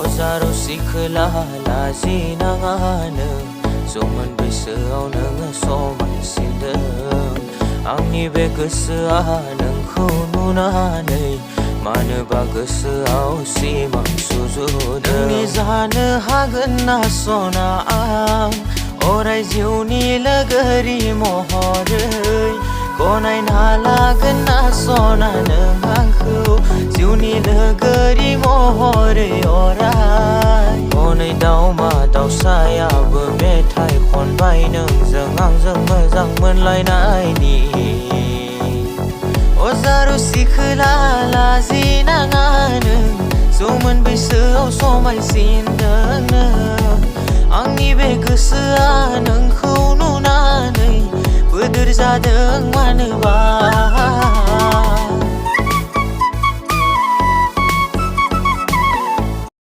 अजार'सि खोला लाजि नाङानो जौमोन बैसोआव नोङो समायसिनदों आंनि बे गोसोआ नोंखौ नुनानै मानोबा गोसोआव सिमां सुजुदों नोंनि जानो हागोन ना सना आं अराय जिउनि लोगोरि महरै गनायना लागोन ना सना नों आंखौ जिउनि लोगोरि महरै अराय हनै दाउमा दाउसायाबो मेथाइ खनबाय नोंजों आंजों मोजां मोनलायनायनि अजार'सि खोला लाजि नाङानो जौमोन बैसोआव समायसिनदों नों आंनि बे गोसोआ नोंखौ नुनानै बोदोर जादों मानोबा